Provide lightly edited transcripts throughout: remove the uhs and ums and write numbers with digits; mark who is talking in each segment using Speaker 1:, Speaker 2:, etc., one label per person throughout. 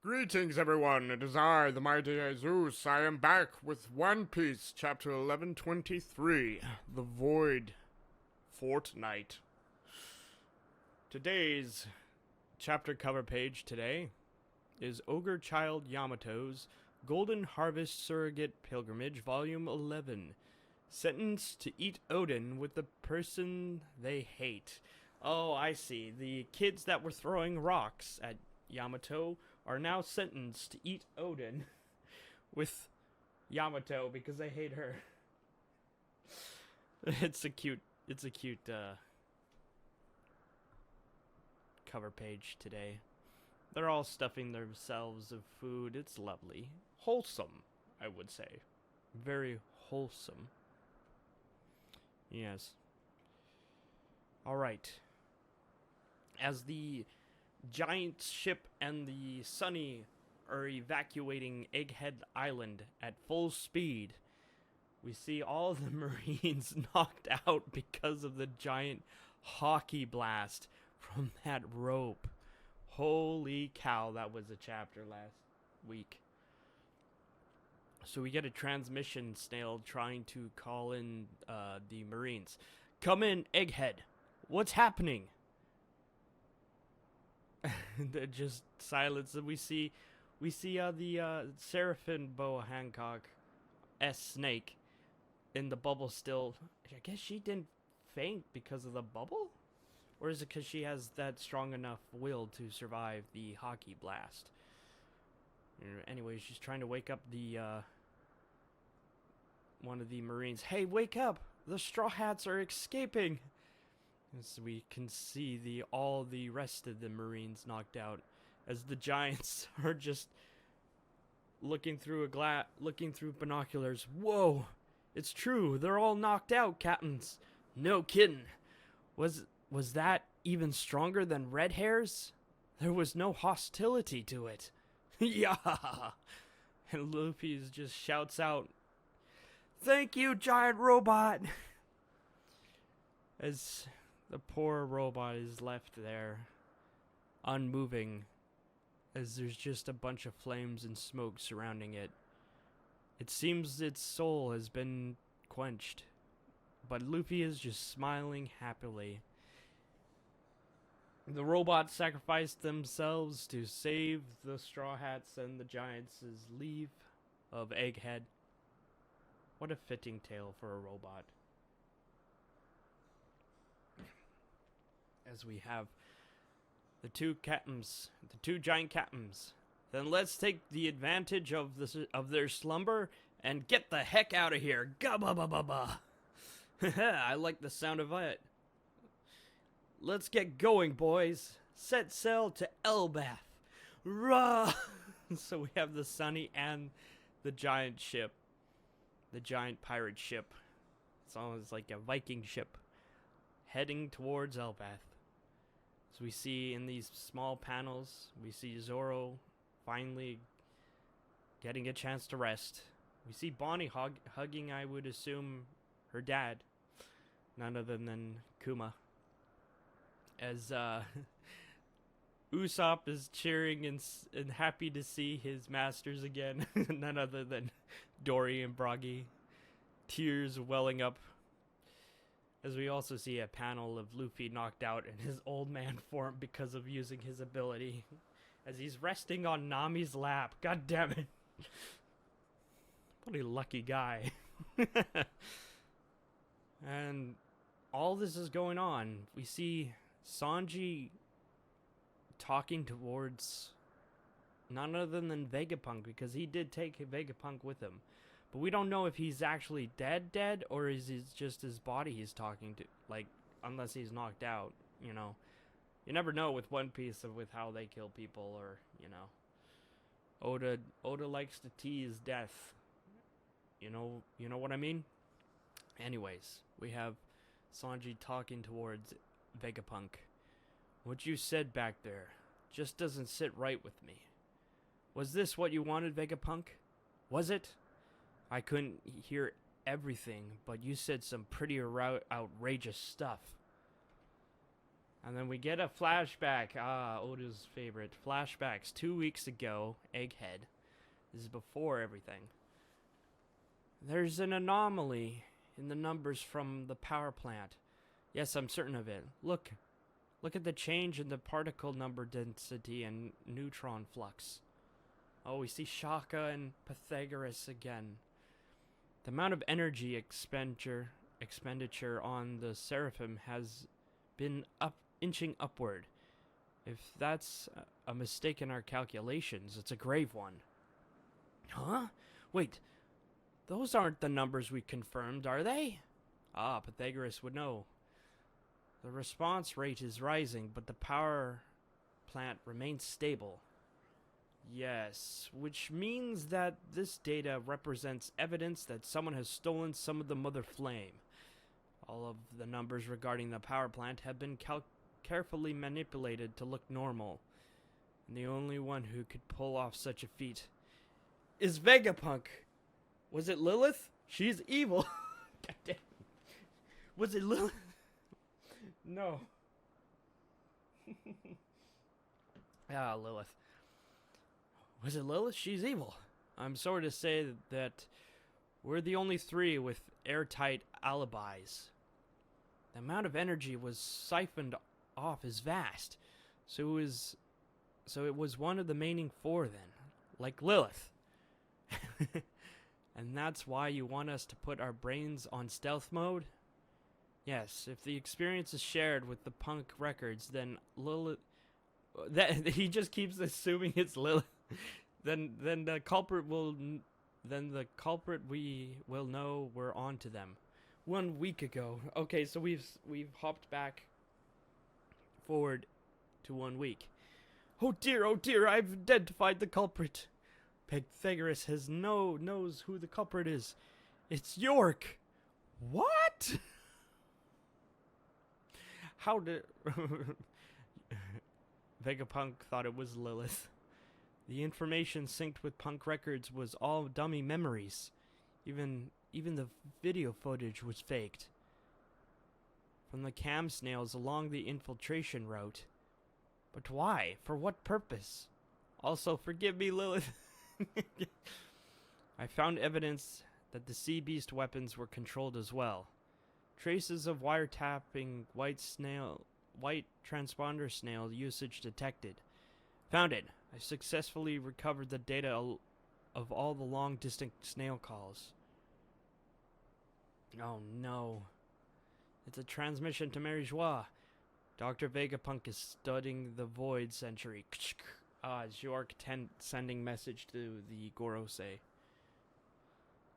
Speaker 1: Greetings, everyone. It is I, the mighty Haysoos. I am back with One Piece, chapter 1123, The Void Fortnight. Today's chapter cover page today is Ogre Child Yamato's Golden Harvest Surrogate Pilgrimage, Volume 11. Sentenced to eat Odin with the person they hate. Oh, I see. The kids that were throwing rocks at Yamato are now sentenced to eat Odin with Yamato because they hate her. It's a cute cover page today. They're all stuffing themselves of food. It's lovely. Wholesome, I would say. Very wholesome. Yes. Alright. As the giant ship and the Sunny are evacuating Egghead Island at full speed, we see all the Marines knocked out because of the giant hockey blast from that rope. Holy cow, that was a chapter last week. So we get a transmission snail trying to call in the Marines. Come in, Egghead. What's happening? They're just silence, and we see the Seraphim Boa Hancock snake in the bubble still. I guess she didn't faint because of the bubble, or is it because she has that strong enough will to survive the hockey blast? Anyway, she's trying to wake up the one of the Marines. Hey, wake up! The Straw Hats are escaping. As we can see all the rest of the Marines knocked out, as the Giants are just looking through binoculars. Whoa, it's true. They're all knocked out, captains. No kidding. Was that even stronger than Red Hair's? There was no hostility to it. Yeah. And Luffy just shouts out, "Thank you, giant robot." As the poor robot is left there, unmoving, as there's just a bunch of flames and smoke surrounding it. It seems its soul has been quenched, but Luffy is just smiling happily. The robots sacrificed themselves to save the Straw Hats and the Giants' leave of Egghead. What a fitting tale for a robot. As we have the two giant captains. Then let's take the advantage of their slumber and get the heck out of here. Gabba-ba-ba-ba. I like the sound of it. Let's get going, boys. Set sail to Elbath. Rah! So we have the Sunny and the giant ship. The giant pirate ship. It's almost like a Viking ship heading towards Elbath. So we see in these small panels, we see Zoro finally getting a chance to rest. We see Bonnie hugging, I would assume, her dad, none other than Kuma. As Usopp is cheering and happy to see his masters again, none other than Dory and Broggy, tears welling up. As we also see a panel of Luffy knocked out in his old man form because of using his ability. As he's resting on Nami's lap. God damn it. What a lucky guy. And all this is going on. We see Sanji talking towards none other than Vegapunk, because he did take Vegapunk with him. But we don't know if he's actually dead, or is it just his body he's talking to, like, unless he's knocked out, you know. You never know with One Piece of with how they kill people, or, you know. Oda likes to tease death. You know what I mean? Anyways, we have Sanji talking towards Vegapunk. What you said back there just doesn't sit right with me. Was this what you wanted, Vegapunk? Was it? I couldn't hear everything, but you said some pretty outrageous stuff. And then we get a flashback. Oda's favorite. Flashbacks. 2 weeks ago, Egghead. This is before everything. There's an anomaly in the numbers from the power plant. Yes, I'm certain of it. Look at the change in the particle number density and neutron flux. Oh, we see Shaka and Pythagoras again. The amount of energy expenditure on the Seraphim has been inching upward. If that's a mistake in our calculations, it's a grave one. Huh? Wait, those aren't the numbers we confirmed, are they? Pythagoras would know. The response rate is rising, but the power plant remains stable. Yes, which means that this data represents evidence that someone has stolen some of the mother flame. All of the numbers regarding the power plant have been carefully manipulated to look normal. And the only one who could pull off such a feat is Vegapunk. Was it Lilith? She's evil. God damn. Was it Lilith? No. Lilith. Was it Lilith? She's evil. I'm sorry to say that we're the only three with airtight alibis. The amount of energy was siphoned off is vast. So it was one of the remaining four then. Like Lilith. And that's why you want us to put our brains on stealth mode? Yes, if the experience is shared with the punk records, then Lilith... he just keeps assuming it's Lilith. then the culprit will... Then the culprit we will know we're on to them. 1 week ago. Okay, so we've hopped back forward to 1 week. Oh dear, I've identified the culprit. Pythagoras knows who the culprit is. It's York. What? How did... Vegapunk thought it was Lilith. The information synced with punk records was all dummy memories. Even the video footage was faked. From the cam snails along the infiltration route. But why? For what purpose? Also, forgive me, Lilith. I found evidence that the sea beast weapons were controlled as well. Traces of wiretapping white transponder snail usage detected. Found it. I successfully recovered the data of all the long-distance snail calls. Oh no. It's a transmission to Mary Joie. Dr. Vegapunk is studying the Void Century. It's York sending message to the Gorosei.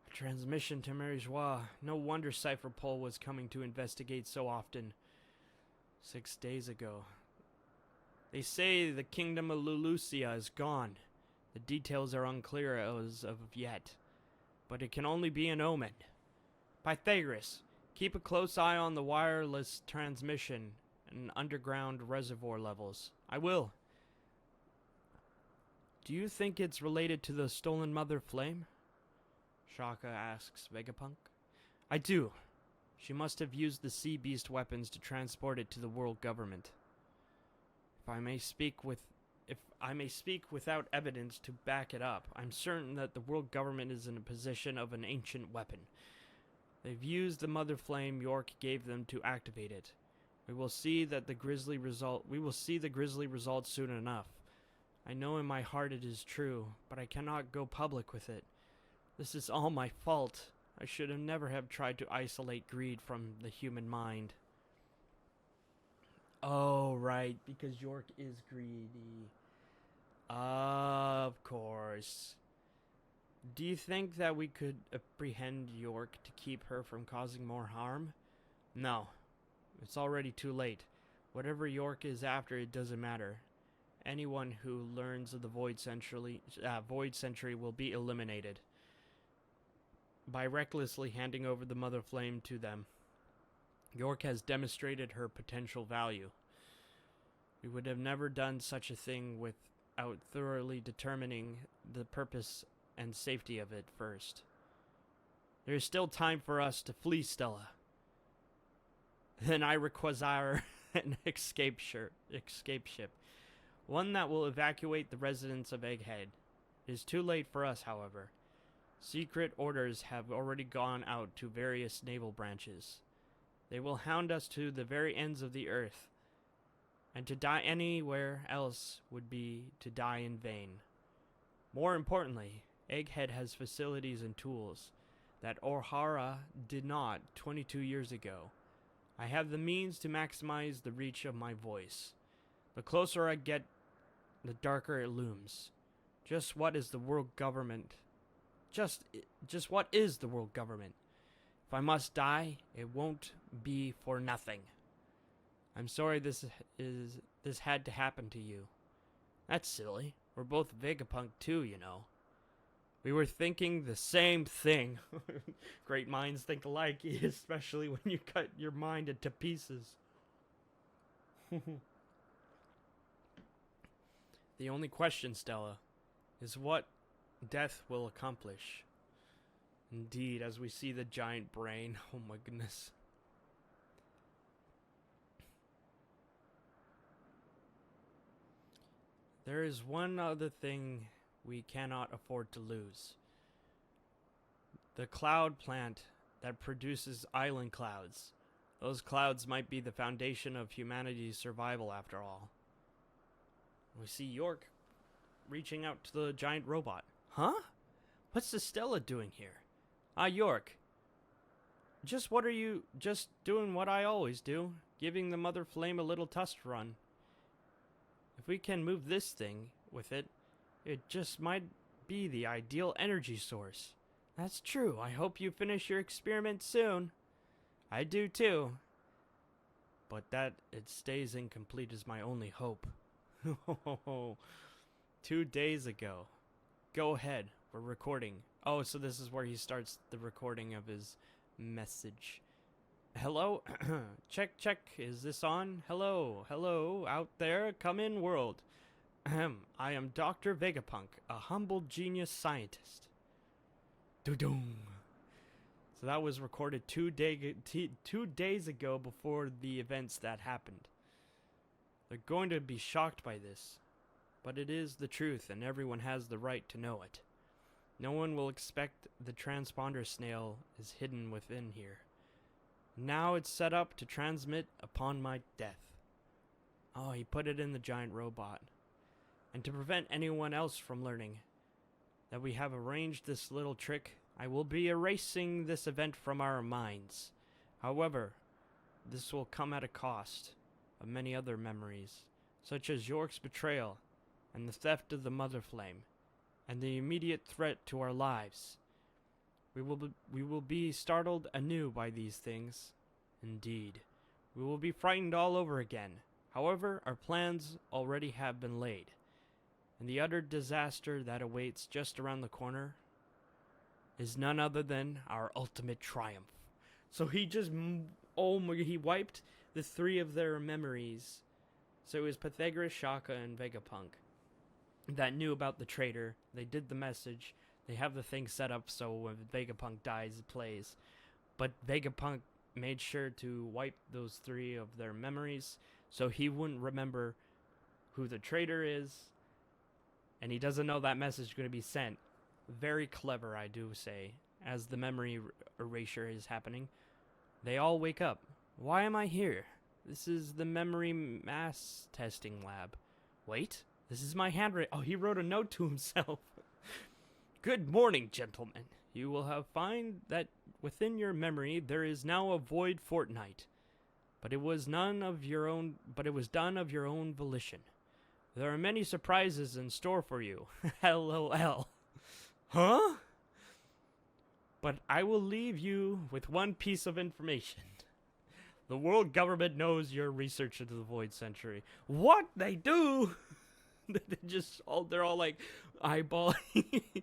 Speaker 1: Transmission to Mary Joie. No wonder Cypher Pole was coming to investigate so often. 6 days ago. They say the kingdom of Lulusia is gone. The details are unclear as of yet. But it can only be an omen. Pythagoras, keep a close eye on the wireless transmission and underground reservoir levels. I will. Do you think it's related to the stolen mother flame? Shaka asks Vegapunk. I do. She must have used the sea beast weapons to transport it to the world government. If I may speak without evidence to back it up, I'm certain that the world government is in a position of an ancient weapon. They've used the mother flame York gave them to activate it. We will see the grisly result soon enough. I know in my heart it is true, but I cannot go public with it. This is all my fault. I should have never have tried to isolate greed from the human mind. Oh, right, because York is greedy. Of course. Do you think that we could apprehend York to keep her from causing more harm? No. It's already too late. Whatever York is after, it doesn't matter. Anyone who learns of the Void Century will be eliminated by recklessly handing over the Mother Flame to them. York has demonstrated her potential value. We would have never done such a thing without thoroughly determining the purpose and safety of it first. There is still time for us to flee, Stella. Then I require an escape ship. One that will evacuate the residents of Egghead. It is too late for us, however. Secret orders have already gone out to various naval branches. They will hound us to the very ends of the earth, and to die anywhere else would be to die in vain. More importantly, Egghead has facilities and tools that O'Hara did not 22 years ago. I have the means to maximize the reach of my voice. The closer I get, the darker it looms. Just what is the world government? Just what is the world government? If I must die, it won't be for nothing. I'm sorry this had to happen to you. That's silly. We're both Vegapunk too, you know. We were thinking the same thing. Great minds think alike, especially when you cut your mind into pieces. The only question, Stella, is what death will accomplish. Indeed, as we see the giant brain. Oh my goodness. There is one other thing we cannot afford to lose. The cloud plant that produces island clouds. Those clouds might be the foundation of humanity's survival after all. We see York reaching out to the giant robot. Huh? What's the Stella doing here? York. Just doing what I always do. Giving the mother flame a little test run. If we can move this thing with it, it just might be the ideal energy source. That's true. I hope you finish your experiment soon. I do too. But that it stays incomplete is my only hope. 2 days ago. Go ahead. We're recording. Oh, so this is where he starts the recording of his message. Hello? Check. Is this on? Hello, out there. Come in, world. I am Dr. Vegapunk, a humble genius scientist. Doo-doom. So that was recorded 2 days ago before the events that happened. They're going to be shocked by this, but it is the truth and everyone has the right to know it. No one will expect the transponder snail is hidden within here. Now it's set up to transmit upon my death. Oh, he put it in the giant robot. And to prevent anyone else from learning that we have arranged this little trick, I will be erasing this event from our minds. However, this will come at a cost of many other memories, such as York's betrayal and the theft of the Mother Flame, and the immediate threat to our lives. We will be startled anew by these things. Indeed, we will be frightened all over again. However, our plans already have been laid, and the utter disaster that awaits just around the corner is none other than our ultimate triumph. So he just, he wiped the 3 of their memories. So it was Pythagoras, Shaka, and Vegapunk that knew about the traitor. They did the message. They have the thing set up so when Vegapunk dies, it plays. But Vegapunk made sure to wipe those 3 of their memories so he wouldn't remember who the traitor is. And he doesn't know that message is going to be sent. Very clever, I do say, as the memory erasure is happening. They all wake up. Why am I here? This is the memory mass testing lab. Wait, this is my handwriting. Oh, he wrote a note to himself. Good morning, gentlemen. You will find that within your memory there is now a void fortnight, but it was done of your own volition. There are many surprises in store for you. LOL. Huh? But I will leave you with one piece of information. The world government knows your research into the Void Century. What? They do? They're all like eyeballing.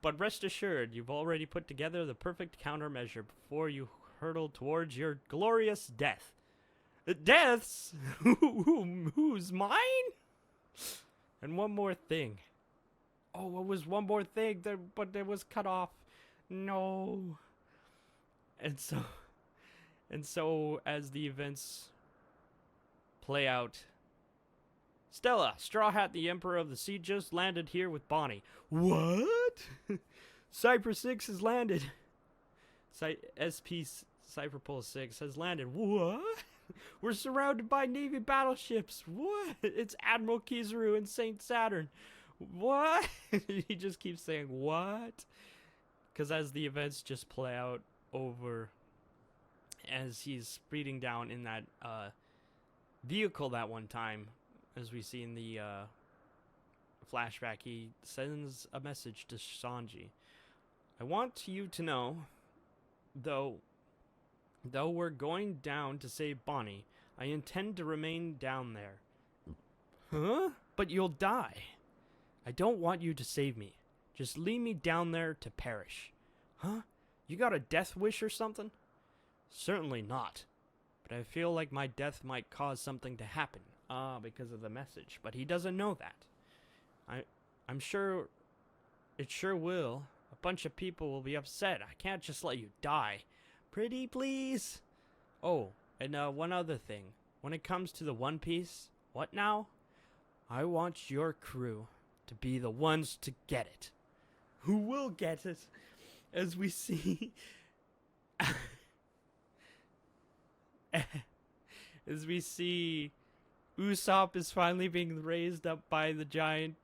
Speaker 1: But rest assured, you've already put together the perfect countermeasure before you hurtle towards your glorious death. Deaths? Who's mine? And one more thing. Oh, it was one more thing, but it was cut off. No. And so as the events play out. Stella, Straw Hat, the Emperor of the Sea, just landed here with Bonnie. What? Cypher 6 has landed. SP Cypherpole 6 has landed. What? We're surrounded by Navy battleships. What? It's Admiral Kizaru and Saint Saturn. What? He just keeps saying, what? Because as the events just play out over, as he's speeding down in that vehicle that one time, as we see in the flashback, he sends a message to Sanji. I want you to know, though we're going down to save Bonnie, I intend to remain down there. Huh? But you'll die. I don't want you to save me. Just leave me down there to perish. Huh? You got a death wish or something? Certainly not. But I feel like my death might cause something to happen. Because of the message. But he doesn't know that. I'm sure it sure will. A bunch of people will be upset. I can't just let you die. Pretty please? Oh, and one other thing. When it comes to the One Piece, what now? I want your crew to be the ones to get it. Who will get it? As we see... as we see... Usopp is finally being raised up by the giant,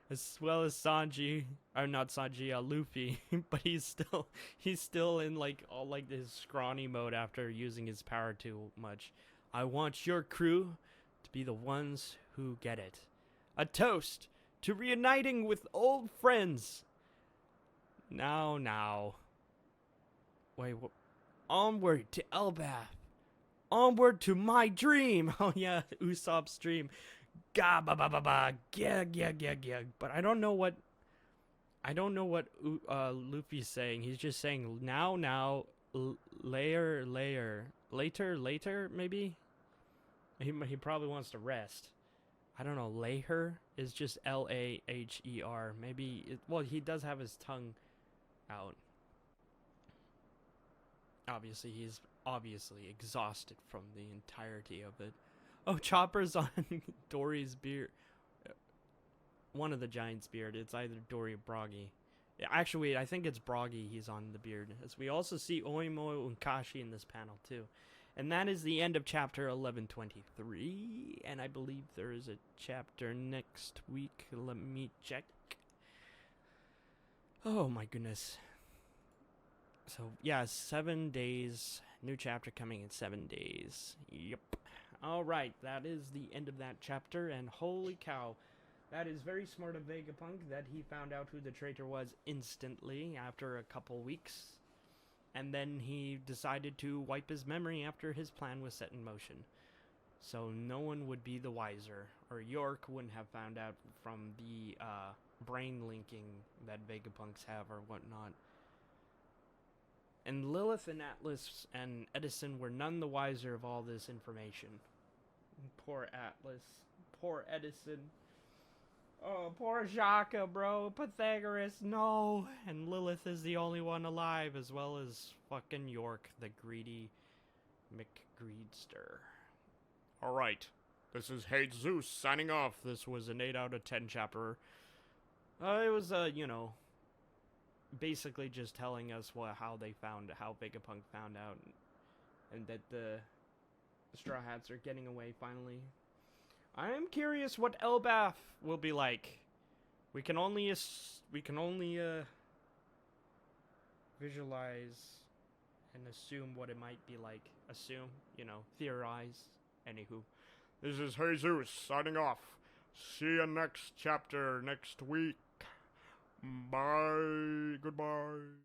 Speaker 1: as well as Sanji, or not Sanji, Luffy, but he's still in like all like his scrawny mode after using his power too much. I want your crew to be the ones who get it. A toast to reuniting with old friends. Now. Wait, what? Onward to Elbaf. Onward to my dream. Oh yeah, Usopp's dream. Ga ba ba ba ba. Gag. But I don't know what Luffy's saying. He's just saying now, later, maybe. He probably wants to rest. I don't know. Laher is just Laher. Maybe. Well, he does have his tongue out. Obviously, he's exhausted from the entirety of it. Oh, Chopper's on Dory's beard. One of the giants' beard. It's either Dory or Broggy. Actually, I think it's Broggy he's on the beard. As we also see Oimo and Kashi in this panel, too. And that is the end of chapter 1123. And I believe there is a chapter next week. Let me check. Oh, my goodness. So, yeah, 7 days. New chapter coming in 7 days. Yep. Alright, that is the end of that chapter, and holy cow, that is very smart of Vegapunk that he found out who the traitor was instantly after a couple weeks, and then he decided to wipe his memory after his plan was set in motion. So no one would be the wiser, or York wouldn't have found out from the brain linking that Vegapunks have or whatnot. And Lilith and Atlas and Edison were none the wiser of all this information. Poor Atlas. Poor Edison. Oh, poor Jaka, bro. Pythagoras, no. And Lilith is the only one alive, as well as fucking York, the greedy McGreedster. Alright. This is Haysoos signing off. This was an 8 out of 10 chapter. It was, basically just telling us how Vegapunk found out, and that the Straw Hats are getting away finally. I am curious what Elbaf will be like. We can only visualize and assume what it might be like. Assume, theorize. Anywho, this is Haysoos signing off. See you next chapter next week. Bye. Goodbye.